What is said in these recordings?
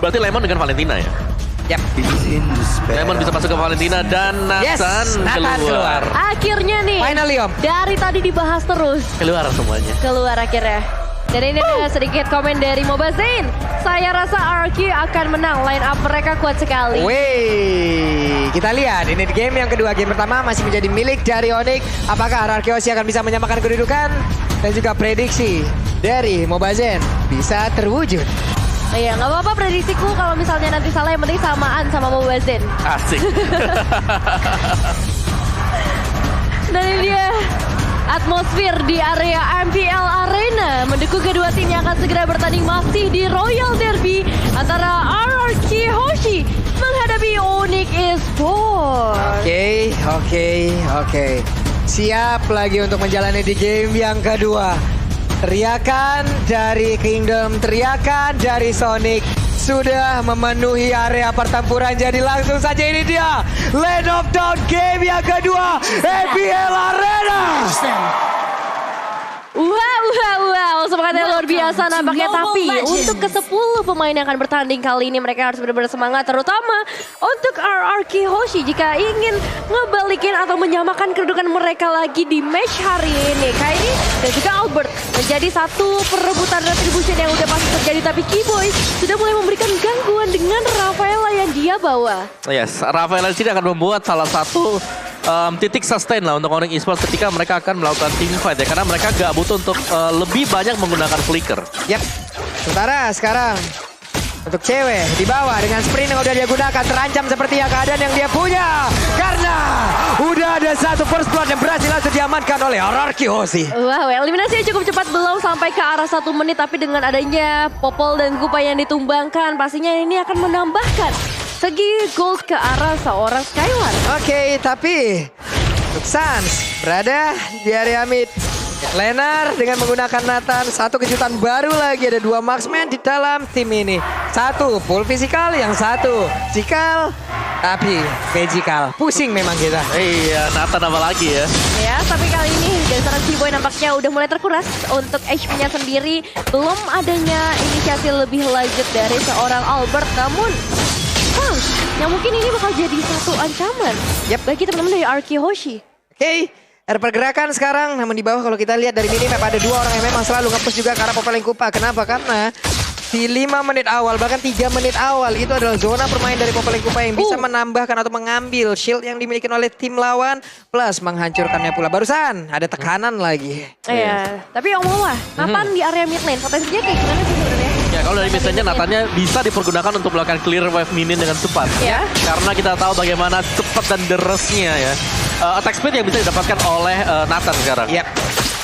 Berarti Lemon dengan Valentina ya? Yap. Lemon bisa masuk ke Valentina dan Nathan, Nathan keluar. Akhirnya nih. Finally Om. Dari tadi dibahas terus. Keluar semuanya. Keluar akhirnya. Dan ini ada sedikit komen dari Mobazane. Saya rasa RRQ akan menang. Line up mereka kuat sekali. Wih, kita lihat ini di game yang kedua. Game pertama masih menjadi milik dari Onyx. Apakah RRQ akan bisa menyamakan kedudukan? Dan juga prediksi dari Mobazane bisa terwujud. Iya, nggak apa-apa prediksiku kalau misalnya nanti salah, yang penting samaan sama Mobazane. Asik. Dan ini dia atmosfer di area MPL Arena mendukung kedua tim yang akan segera bertanding masih di Royal Derby antara RRQ Hoshi menghadapi Onyx Esports. Oke. Siap lagi untuk menjalani di game yang kedua. Teriakan dari Kingdom, teriakan dari Sonic sudah memenuhi area pertempuran. Jadi langsung saja ini dia Land of Dawn game yang kedua MPL Arena. Wow, semangatnya luar biasa nampaknya. Tapi untuk ke-10 pemain yang akan bertanding kali ini mereka harus benar-benar semangat. Terutama untuk RRQ Hoshi jika ingin ngebalikin atau menyamakan kedudukan mereka lagi di match hari ini. Kairi dan juga Albert menjadi satu perebutan retribution yang udah pasti terjadi. Tapi Keyboy sudah mulai memberikan gangguan dengan Rafaela yang dia bawa. Yes, Rafaela sini akan membuat salah satu titik sustain lah untuk Onyx Esports ketika mereka akan melakukan team fight ya. Karena mereka gak butuh untuk lebih banyak menggunakan flicker. Yap, sementara sekarang untuk cewek di bawah dengan sprint yang udah dia gunakan terancam seperti yang keadaan yang dia punya. Karena udah ada satu first blood yang berhasil langsung diamankan oleh RRQ Hoshi. Wow, eliminasinya cukup cepat, belum sampai ke arah 1 menit. Tapi dengan adanya Popol dan Kupa yang ditumbangkan, pastinya ini akan menambahkan segi gold ke arah seorang Skylar. Oke, tapi untuk Sans berada di area mid. Lenar dengan menggunakan Nathan, satu kejutan baru lagi, ada 2 marksman di dalam tim ini. Satu full physical, yang satu physical tapi magical. Pusing memang kita. Iya, Nathan apa lagi ya? Ya, tapi kali ini dari seorang Keyboy nampaknya udah mulai terkuras. Untuk HP-nya sendiri belum adanya inisiasi lebih lanjut dari seorang Albert. Namun yang mungkin ini bakal jadi satu ancaman bagi teman-teman dari RRQ Hoshi. Oke, ada pergerakan sekarang. Namun di bawah kalau kita lihat dari minimap ada 2 orang yang memang selalu nge-push juga ke arah Popol Kupa. Kenapa? Karena di 5 menit awal, bahkan 3 menit awal itu adalah zona bermain dari Popol Kupa yang bisa menambahkan atau mengambil shield yang dimiliki oleh tim lawan plus menghancurkannya pula. Barusan ada tekanan lagi. Iya, tapi omong lah, Nathan di area mid lane potensinya kayak gimana sih sebenarnya? Ya kalau dari misalnya Nathannya bisa dipergunakan untuk melakukan clear wave minion dengan cepat. Ya. Karena kita tahu bagaimana cepat dan derasnya ya. Attack speed yang bisa didapatkan oleh Nathan sekarang. Yap.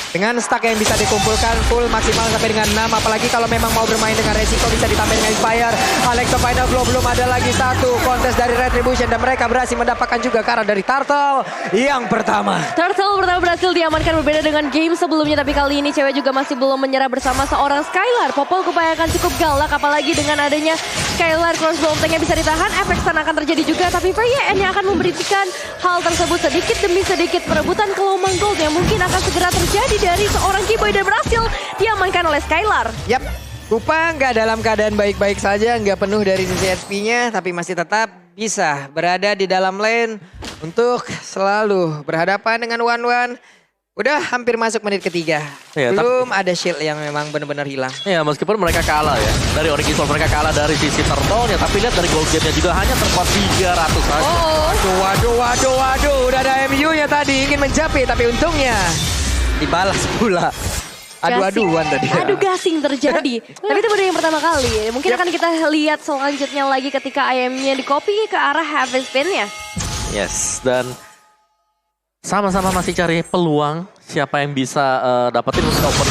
Dengan stack yang bisa dikumpulkan full maksimal sampai dengan 6. Apalagi kalau memang mau bermain dengan resiko bisa ditambah dengan Inspire. Alexo Final Blow belum ada lagi satu kontes dari Retribution. Dan mereka berhasil mendapatkan juga karena dari Turtle yang pertama. Turtle pertama berhasil diamankan, berbeda dengan game sebelumnya. Tapi kali ini cewek juga masih belum menyerah bersama seorang Skylar. Popol Kupa akan cukup galak, apalagi dengan adanya Skylar crossbow tanknya bisa ditahan. Efek stun akan terjadi juga, tapi VYN yang akan memberikan hal tersebut sedikit demi sedikit. Perebutan Kelomang Gold yang mungkin akan segera terjadi dari seorang Keyboy dan berhasil diamankan oleh Skylar. Yap, Kupa nggak dalam keadaan baik-baik saja, nggak penuh dari sisi HP-nya, tapi masih tetap bisa berada di dalam lane untuk selalu berhadapan dengan one-one. Udah hampir masuk menit ketiga. Ya, belum ada shield yang memang benar-benar hilang. Ya meskipun mereka kalah ya. Dari Onyx Esports mereka kalah dari sisi turtle-nya. Tapi lihat dari gold gate-nya juga hanya terpaut 300 saja. Waduh. Udah ada MU-nya tadi ingin menjapit, tapi untungnya dibalas pula. Adu-aduan tadi. Adu gasing terjadi. Tapi itu baru yang pertama kali. Mungkin akan kita lihat selanjutnya lagi ketika IM-nya di-copy ke arah Heaven Spin-nya. Yes, dan sama-sama masih cari peluang siapa yang bisa dapetin open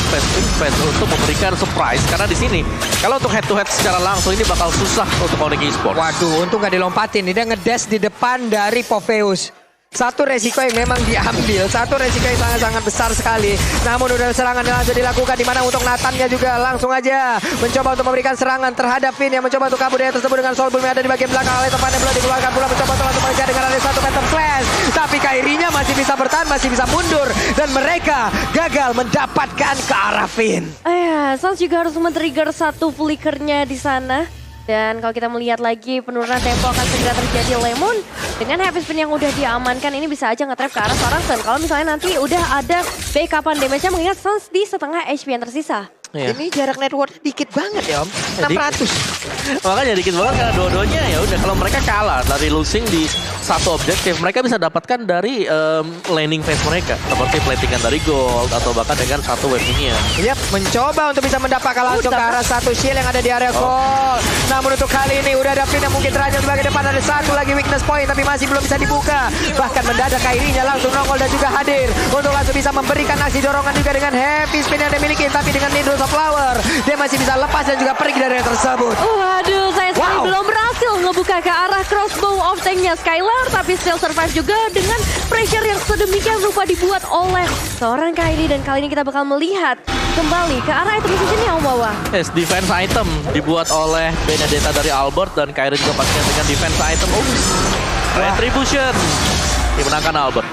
space untuk memberikan surprise. Karena di sini kalau untuk head to head secara langsung ini bakal susah untuk Onyx Esports. Waduh, untung gak dilompatin. Dia ngedash di depan dari Popheus. Satu resiko yang memang diambil, satu resiko yang sangat-sangat besar sekali. Namun udah serangan yang langsung dilakukan, dimana untuk Nathannya juga langsung aja mencoba untuk memberikan serangan terhadap Finn yang mencoba untuk kabur dari tersebut dengan Soul Boom yang ada di bagian belakang. Oleh temannya belum dikeluarkan pula, mencoba untuk langsung mengejar dengan ada satu Phantom Slash. Tapi Kairinya masih bisa bertahan, masih bisa mundur. Dan mereka gagal mendapatkan ke arah Finn. Sans juga harus men-trigger satu flickernya di sana. Dan kalau kita melihat lagi penurunan tempo akan segera terjadi. Lemon dengan heavy spin yang udah diamankan ini bisa aja nge-trap ke arah seorang Sun. Kalau misalnya nanti udah ada backupan damage-nya mengingat Suns di setengah HP yang tersisa. Iya. Ini jarak network dikit banget ya Om. 600. Makanya dikit banget karena dua-duanya ya udah kalau mereka kalah dari losing di satu objektif, mereka bisa dapatkan dari laning phase mereka seperti platingan dari gold atau bahkan dengan satu wave ini ya. Yap, mencoba untuk bisa mendapatkan langsung ke arah satu shield yang ada di area gold. Namun untuk kali ini udah ada Finn yang mungkin terancam sebagai depan, ada satu lagi weakness point tapi masih belum bisa dibuka. Bahkan mendadak Kairinya langsung nongol dan juga hadir untuk langsung bisa memberikan aksi dorongan juga dengan heavy spin yang dia miliki, tapi dengan Needles of Flower dia masih bisa lepas dan juga pergi dari area tersebut. Waduh, saya sekali belum berhasil ngebuka ke arah crossbow of tanknya Skylar, tapi still survive juga dengan pressure yang sedemikian rupa dibuat oleh seorang Kairi. Dan kali ini kita bakal melihat kembali ke arah item positionnya Om Wawa. Yes, defense item dibuat oleh Benedetta dari Albert dan Kairi juga pastinya dengan defense item. Retribution dimenangkan Albert.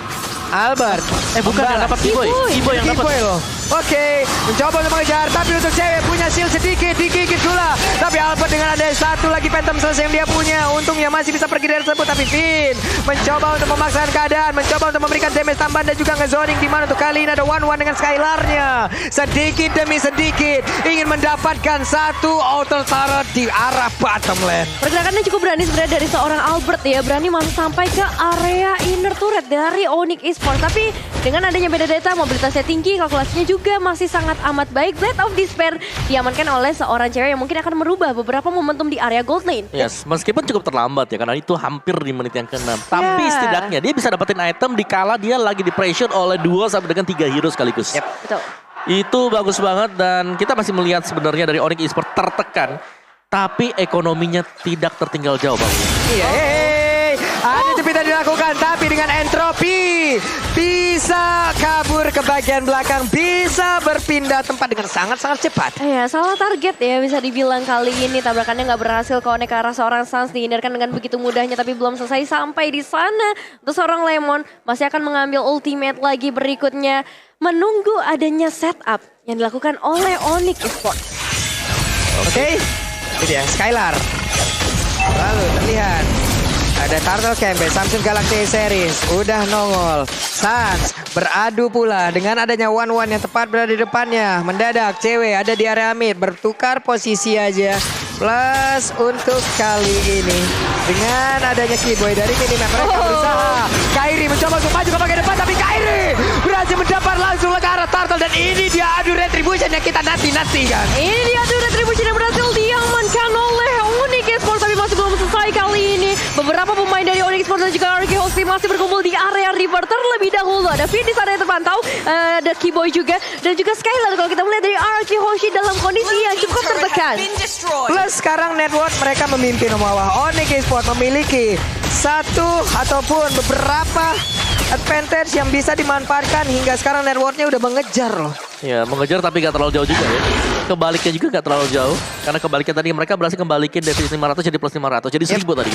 Bukan yang dapat Kiboy. Kiboy yang dapat. Loh. Oke, mencoba untuk mengejar, tapi untuk cewek punya shield sedikit, digigit pula. Tapi Albert dengan ada satu lagi Phantom Slash yang dia punya, untungnya masih bisa pergi dari tersebut. Tapi Finn mencoba untuk memaksakan keadaan, mencoba untuk memberikan damage tambahan dan juga nge-zoning, di mana untuk kali ini ada 1-1 dengan Skylarnya. Sedikit demi sedikit ingin mendapatkan satu auto turret di arah bottom lane. Pergerakannya cukup berani sebenarnya dari seorang Albert ya, berani masuk sampai ke area inner turret dari Onyx Esports. Tapi dengan adanya Benedetta, mobilitasnya tinggi, kalkulasinya juga masih sangat amat baik. Blade of Despair diamankan oleh seorang cewek yang mungkin akan merubah beberapa momentum di area gold lane. Yes, meskipun cukup terlambat ya, karena itu hampir di menit yang ke-6. Tapi setidaknya dia bisa dapetin item dikala dia lagi di pressure oleh 2 sampai dengan 3 hero sekaligus. Yep. Betul. Itu bagus banget dan kita masih melihat sebenarnya dari Onyx Esports tertekan. Tapi ekonominya tidak tertinggal jauh Bang. Iya, ada jepitan dilakukan, tapi dengan entropi bisa kabur ke bagian belakang, bisa berpindah tempat dengan sangat-sangat cepat. Ya, salah target ya bisa dibilang kali ini. Tabrakannya nggak berhasil connect ke arah seorang Suns, dihindarkan dengan begitu mudahnya, tapi belum selesai sampai di sana. Untuk seorang Lemon masih akan mengambil ultimate lagi berikutnya, menunggu adanya setup yang dilakukan oleh Onyx Esports. Oke, itu dia Skylar. Lalu terlihat ada Turtle Camp, Samsung Galaxy Series udah nongol. Suns beradu pula dengan adanya 1-1 yang tepat berada di depannya. Mendadak cewek ada di area mid, bertukar posisi aja. Plus untuk kali ini dengan adanya Kiboy dari minimap mereka berusaha. Kairi mencoba untuk maju ke bagian depan, tapi Kairi berhasil mendapat langsung ke arah Turtle, dan ini dia adu retribution yang kita nanti-nantikan. Ini dia adu retribution yang berhasil diamankan oleh Onyx Esports, tapi masih belum selesai kali ini. Beberapa pemain dari Onyx Esports dan juga RK Hoshi masih berkumpul di area river terlebih dahulu. Ada Finn di sana yang terpantau, ada Kiboy juga, dan juga Skylar. Kalau kita melihat dari RK Hoshi dalam kondisi yang cukup tertekan. Plus sekarang network mereka memimpin Omawa. Onyx Esports memiliki satu ataupun beberapa advantage yang bisa dimanfaatkan hingga sekarang networknya udah mengejar loh. Ya, mengejar tapi gak terlalu jauh juga ya. Kebaliknya juga gak terlalu jauh. Karena kebaliknya tadi mereka berhasil kembalikan defisit 500 jadi plus 500. Jadi 1000 tadi.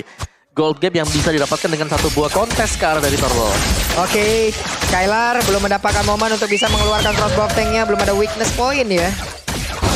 Gold gap yang bisa didapatkan dengan satu buah kontes ke arah dari Turtle. Oke, Skylar belum mendapatkan momen untuk bisa mengeluarkan crossbow tanknya. Belum ada weakness point ya,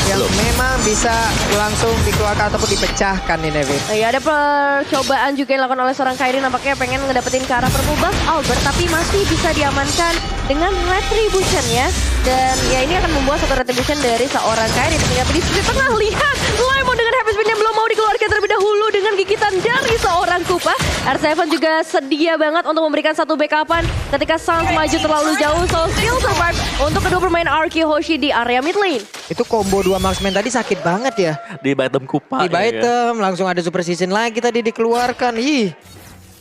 yang memang bisa langsung dikeluarkan ataupun dipecahkan nih Nevin. Ya, ada percobaan juga yang dilakukan oleh seorang Kairi, nampaknya pengen ngedapetin ke arah purple buff Albert, tapi masih bisa diamankan dengan retribution ya. Dan ya ini akan membuat satu retribution dari seorang Kairi. Ternyata di sisi tengah, lihat Lemon dengan heavy spin yang belum mau dikeluarkan terlebih dahulu dengan gigitan dari seorang Kupa. R7 juga sedia banget untuk memberikan satu backupan ketika Suns maju terlalu jauh. So still survive untuk kedua pemain RK Hoshi di area mid lane. Itu combo 2 marksman tadi sakit banget ya. Di item Kupa. Di item langsung ada super season lagi tadi dikeluarkan. Ih,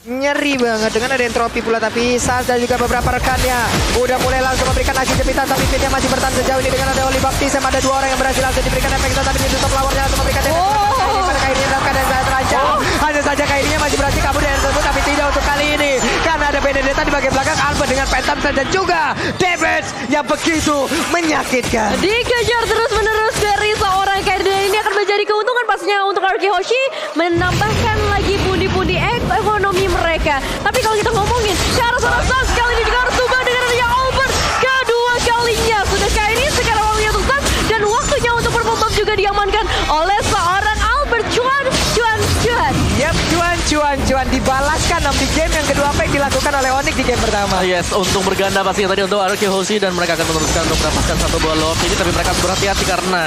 nyeri banget dengan ada entropi pula, tapi Suns dan juga beberapa rekannya udah mulai langsung memberikan aksi jepitan, tapi Finn yang masih bertahan sejauh ini dengan ada Oli Baptism. Ada 2 orang yang berhasil langsung diberikan efek, tapi ditutup lawannya langsung memberikan efek pada Kairi dalam keadaan sangat terancam. Hanya saja Kairinya masih berhasil kabur dari tersebut, tapi tidak untuk kali ini karena ada Benedetta di bagian belakang Albert dengan Phantom Slash dan juga damage yang begitu menyakitkan. Dikejar terus-menerus dari seorang Kairi, dan ini akan menjadi keuntungan pastinya untuk RK Hoshi, menambahkan lagi pundi-pundi ekonomi mereka. Tapi kalau kita ngomongin ke arah seorang Suns, kali ini juga harus tumbang dengan adanya Albert. Kedua kalinya sudah Kairi, sekarang waktunya untuk Suns, dan waktunya untuk purple buff juga diamankan oleh seorang Albert. Cuan cuan-cuan dibalaskan di game yang kedua. Apa yang dilakukan oleh Onyx di game pertama? Yes, untung berganda pastinya tadi untuk RRQ Hoshi dan mereka akan meneruskan untuk mendapatkan satu buah Lord ini, tapi mereka harus berhati-hati karena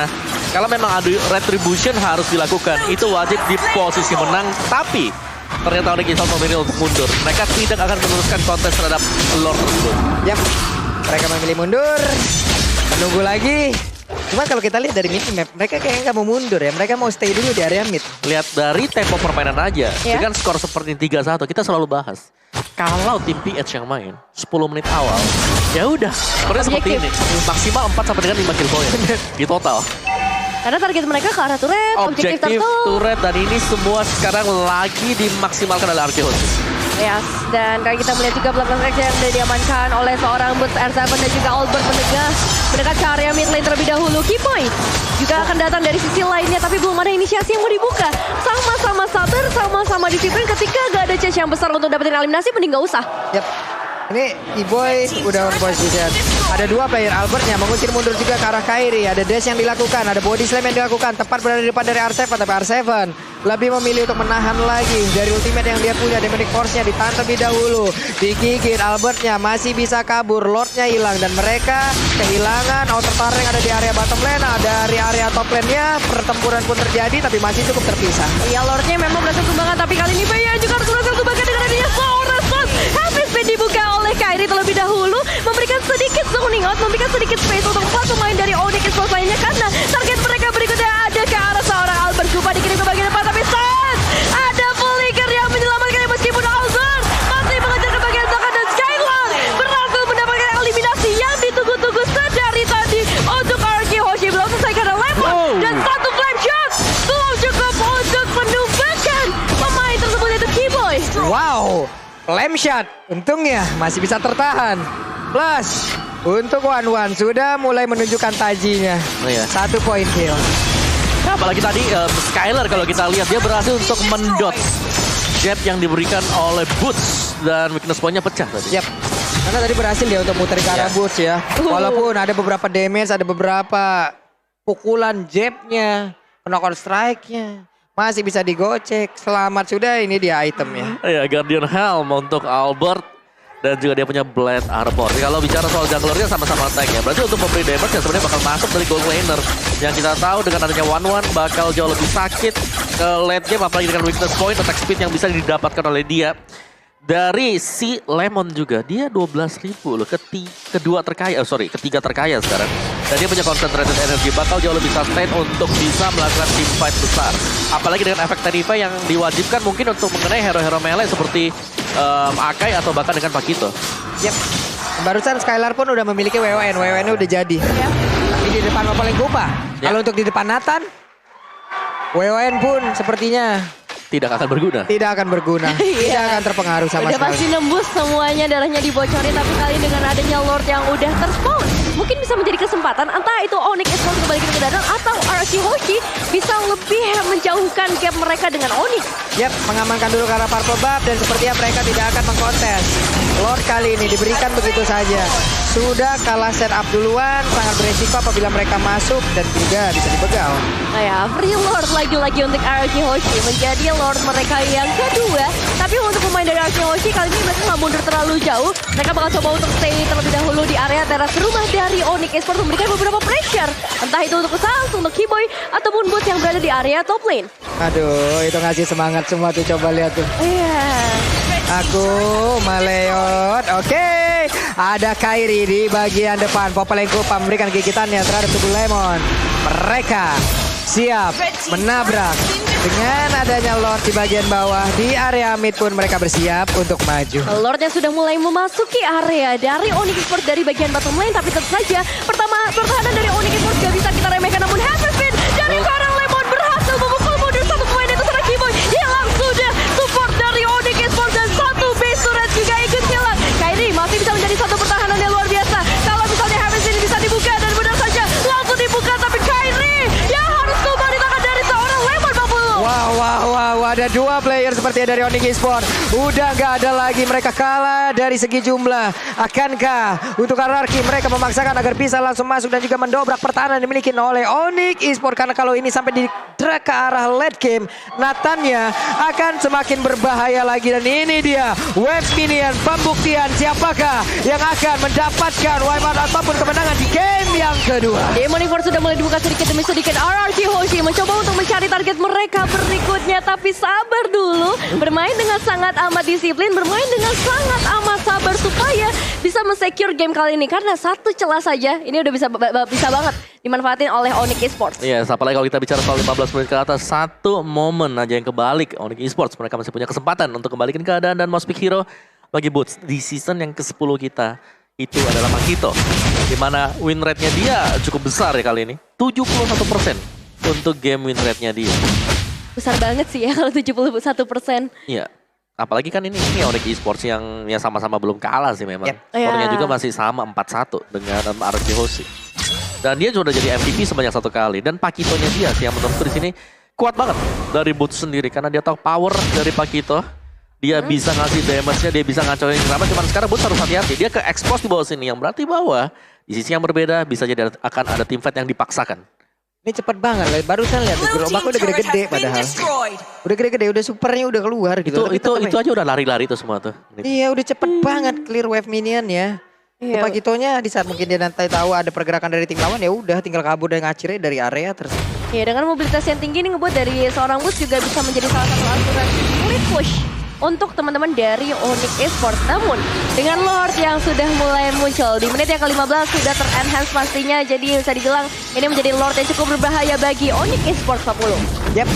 kalau memang adu retribution harus dilakukan, itu wajib di posisi menang, tapi ternyata Onyx Esports memilih untuk mundur. Mereka tidak akan meneruskan kontes terhadap Lord tersebut. Yap, mereka memilih mundur, menunggu lagi. Cuma kalau kita lihat dari minimap, mereka kayaknya nggak mau mundur ya. Mereka mau stay dulu di area mid. Lihat dari tempo permainan aja, Ya. dengan skor seperti 3-1, kita selalu bahas. Kalau tim PH yang main 10 menit awal, ya udah, seperti Objektif. ini. Maksimal 4 sampai dengan 5 kill point di total. Karena target mereka ke arah turret, objektif Objektif turtle. turret dan ini semua sekarang lagi dimaksimalkan oleh RRQ Hoshi. Yes, dan kalau kita melihat juga belakang mereka yang sudah diamankan oleh seorang Boots R7 dan juga Albert mendekat ke area mid lane terlebih dahulu. Keypoy juga akan datang dari sisi lainnya, tapi belum ada inisiasi yang mau dibuka. Sama-sama sabar, sama-sama disiplin. Ketika gak ada chance yang besar untuk dapetin eliminasi, mending gak usah. Yap. Ini E-Boy udah on position. Ada dua player, Albertnya mengusir mundur juga ke arah Kairi. Ada dash yang dilakukan, ada body slam yang dilakukan. Tepat berada di depan dari R7, tapi R7 lebih memilih untuk menahan lagi dari ultimate yang dia punya. Demonic Force-nya ditahan terlebih dahulu. Digigit, Albertnya masih bisa kabur. Lordnya hilang dan mereka kehilangan outer tower yang ada di area bottom lane. Nah, dari area top lane-nya pertempuran pun terjadi, tapi masih cukup terpisah. Ya, Lordnya memang berhasil tumbangan, tapi kali ini Baya juga harus berhasil tumbangan dengan adanya seorang Sun. Happy Speed dibuka oleh Kairi terlebih dahulu, memberikan sedikit zoning out, memberikan sedikit space untuk 4 pemain dari Onyx Esports lainnya, karena target mereka berikutnya ada ke arah seorang Albert. Kupa dikirim ke bagian depan, tapi Sun ada flicker yang menyelamatkannya meskipun Albert masih mengejar ke bagian belakang dan Skylar berhasil mendapatkan eliminasi yang ditunggu-tunggu sedari tadi untuk RRQ Hoshi. Belum selesai karena Lemon dan satu flame shot belum cukup untuk menumbangkan pemain tersebut yaitu Keyboy. Wow, flame shot. Untungnya masih bisa tertahan. Plus, untuk One sudah mulai menunjukkan tajinya. Oh, iya. 1 point kill. Nah, apalagi tadi Skylar kalau kita lihat dia berhasil untuk mendodge jab yang diberikan oleh Boots dan weakness point-nya pecah tadi. Yap. Karena tadi berhasil dia untuk muter ke arah Boots ya. Walaupun ada beberapa damage, ada beberapa pukulan jabnya, knock-on strike-nya. Masih bisa digocek. Selamat sudah, ini dia itemnya. Ya, Guardian Helm untuk Albert. Dan juga dia punya Blade Arbor. Kalau bicara soal junglernya sama-sama tank ya. Berarti untuk memberi damage ya sebenarnya bakal masuk dari gold laner. Yang kita tahu dengan adanya One bakal jauh lebih sakit ke late game. Apalagi dengan weakness point, attack speed yang bisa didapatkan oleh dia. Dari si Lemon juga, dia 12.000 loh, ketiga terkaya sekarang. Dan dia punya concentrated energy, bakal jauh lebih sustain untuk bisa melakukan team fight besar. Apalagi dengan efek Terrify yang diwajibkan mungkin untuk mengenai hero-hero melee seperti Akai atau bahkan dengan Pakito. Yap. Barusan Skylar pun udah memiliki WWN, WWN-nya udah jadi. Ya. Tapi di depan paling Kupa. Ya. Kalau untuk di depan Nathan, WWN pun sepertinya Tidak akan berguna. tidak akan berguna. Tidak Iya. akan terpengaruh sama Udah pasti sekali. nembus semuanya, darahnya dibocorin, tapi kali dengan adanya Lord yang udah terspawn, mungkin bisa menjadi kesempatan entah itu Onyx Esports kembali ke kedatangan atau RRQ Hoshi bisa lebih menjauhkan gap mereka dengan Onyx. Yap, mengamankan dulu ke arah Purple Buff dan sepertinya mereka tidak akan mengkontes. Lord kali ini diberikan begitu saja. Sudah kalah setup duluan, sangat beresiko apabila mereka masuk dan juga bisa dibegal. Nah ya, free Lord lagi-lagi untuk RRQ Hoshi menjadi Lord mereka yang kedua. Tapi untuk pemain dari RRQ Hoshi kali ini mereka nggak mundur terlalu jauh. Mereka bakal coba untuk stay terlebih dahulu di area teras rumah dari Onyx Esports, memberikan beberapa pressure. Entah itu untuk Sans, untuk Keyboy, ataupun Boots yang berada di area top lane. Aduh, itu ngasih semangat semua tuh, coba lihat tuh. Iya. Aku meleot. Oke. Ada Kairi di bagian depan. Popeleng Kupa memberikan gigitannya terhadap tubuh Lemon. Mereka siap menabrak. Dengan adanya Lord di bagian bawah, di area mid pun mereka bersiap untuk maju. Lordnya sudah mulai memasuki area dari Onyx Esports dari bagian bottom lane, tapi tentu saja pertahanan dari Onyx Esports gak bisa kita remehkan, namun Happy Speed dari seorang Lemon berhasil memukul mundur satu pemain itu seorang Keyboy. Hilang sudah support dari Onyx Esports dan satu base turret juga ikut hilang. Kairi masih bisa menjadi satu pertahanan yang luar biasa. Kalau misalnya Happy Speed bisa dibuka dan benar saja langsung dibuka, tapi Kairi yang harus tumbang di tangan dari seorang Lemon 40. Wah, ada dua player seperti dari Onyx Esports. Udah nggak ada lagi, mereka kalah dari segi jumlah. Akankah untuk RRQ mereka memaksakan agar bisa langsung masuk dan juga mendobrak pertahanan yang dimiliki oleh Onyx Esports? Karena kalau ini sampai di drag ke arah late game, Nathannya akan semakin berbahaya lagi. Dan ini dia Wave Minion, pembuktian siapakah yang akan mendapatkan wipeout ataupun kemenangan di game yang kedua. Game Universe sudah mulai dibuka sedikit demi sedikit. RRQ Hoshi mencoba untuk mencari target mereka berikutnya, tapi sabar dulu. Bermain dengan sangat amat disiplin, bermain dengan sangat amat sabar supaya bisa men-secure game kali ini. Karena satu celah saja ini udah bisa banget dimanfaatin oleh Onyx Esports. Iya, apalagi kalau kita bicara soal 15 menit ke atas, satu momen aja yang kebalik Onyx Esports. Mereka masih punya kesempatan untuk kembalikan keadaan dan most pick hero bagi Boots di season yang ke-10 kita. Itu adalah Makito, dimana win rate-nya dia cukup besar ya kali ini, 71% untuk game win rate-nya dia. Besar banget sih ya kalau 71%. Iya, apalagi kan ini Onyx Esports yang ya sama-sama belum kalah sih memang. Skornya juga masih sama 4-1 dengan RRQ Hoshi. Dan dia sudah jadi MVP sebanyak 1 kali. Dan Pakitonya dia sih yang menurutku di sini kuat banget dari Boots sendiri, karena dia tahu power dari Pakito. Dia bisa ngasih damage-nya, dia bisa ngacoin kenapa. Cuman sekarang Boots harus hati-hati. Dia ke expose di bawah sini, yang berarti bahwa di sisi yang berbeda bisa jadi akan ada team fight yang dipaksakan. Ini cepet banget, barusan lihat gerobak udah gede-gede padahal. Udah gede-gede, udah supernya udah keluar gitu. Itu aja udah lari-lari tuh semua tuh. Iya, udah cepet banget clear wave minion ya. Iya. Pakitonya di saat mungkin dia nanti tahu ada pergerakan dari tim lawan, ya udah tinggal kabur dan ngacirnya dari area terus. Ya, dengan mobilitas yang tinggi ini ngebuat dari seorang Boots juga bisa menjadi salah satu aturan split push untuk teman-teman dari Onyx Esports. Namun dengan Lord yang sudah mulai muncul di menit yang ke-15 sudah ter-enhance pastinya. Jadi bisa dibilang ini menjadi Lord yang cukup berbahaya bagi Onyx Esports 40. Yap.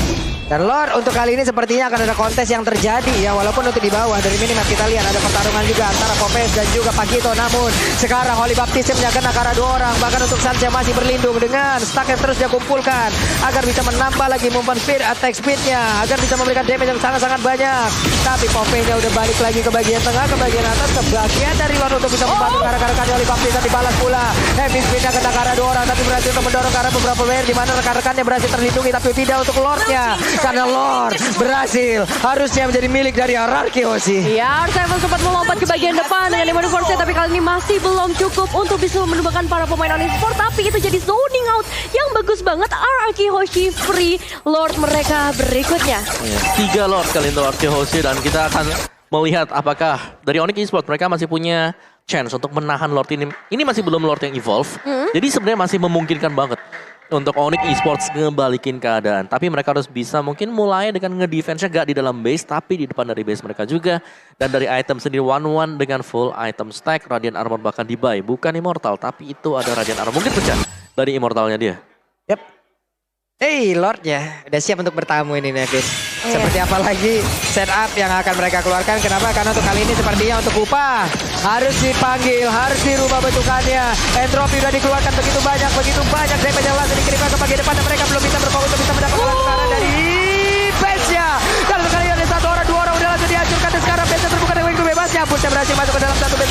Dan Lord untuk kali ini sepertinya akan ada kontes yang terjadi ya. Walaupun untuk di bawah dari minimap kita lihat ada pertarungan juga antara Popes dan juga Pakito. Namun sekarang Holy Baptism-nya kena ke arah 2 orang. Bahkan untuk Sancha masih berlindung dengan stack yang terus dia kumpulkan agar bisa menambah lagi movement speed, attack speed-nya, agar bisa memberikan damage yang sangat-sangat banyak. Tapi Popenya udah balik lagi ke bagian tengah, ke bagian atas, ke bagian dari Lord untuk bisa membantu rekan-rekan Holy Baptism dibalas pula. Heavy speed-nya kena ke arah 2 orang, tapi berhasil untuk mendorong ke arah beberapa player di mana rekan-rekannya berhasil terlindungi, tapi tidak untuk Lord-nya. Karena Lord berhasil harusnya menjadi milik dari RRQ Hoshi. Ya, R7 sempat melompat ke bagian depan dengan Demon Force, tapi kali ini masih belum cukup untuk bisa menumbangkan para pemain Onyx Esports. Tapi itu jadi zoning out yang bagus banget. RRQ Hoshi free Lord mereka berikutnya. Ya, 3 Lord kali itu RRQ Hoshi, dan kita akan melihat apakah dari Onyx Esports mereka masih punya chance untuk menahan Lord ini. Ini masih belum Lord yang evolve, jadi sebenarnya masih memungkinkan banget untuk Onyx Esports ngebalikin keadaan. Tapi mereka harus bisa mungkin mulai dengan ngedefense-nya gak di dalam base, tapi di depan dari base mereka juga. Dan dari item sendiri 1-1 dengan full item stack, Radiant Armor bahkan di-buy. Bukan Immortal, tapi itu ada Radiant Armor. Mungkin pecah dari Immortalnya dia. Yap. Lordnya udah siap untuk bertamu ini Nevin. Seperti apa lagi setup yang akan mereka keluarkan. Kenapa? Karena untuk kali ini sepertinya untuk upah harus dipanggil, harus dirubah bentukannya. Entropy udah dikeluarkan begitu banyak damage yang langsung dikirimkan ke bagian depan, dan mereka belum bisa berfokus untuk bisa mendapatkan langsung arah dari base-nya. Dan sekali ada 1 orang, 2 orang udah langsung dihancurkan, dan sekarang base-nya terbuka dengan wing bebasnya. Boots berhasil masuk ke dalam satu base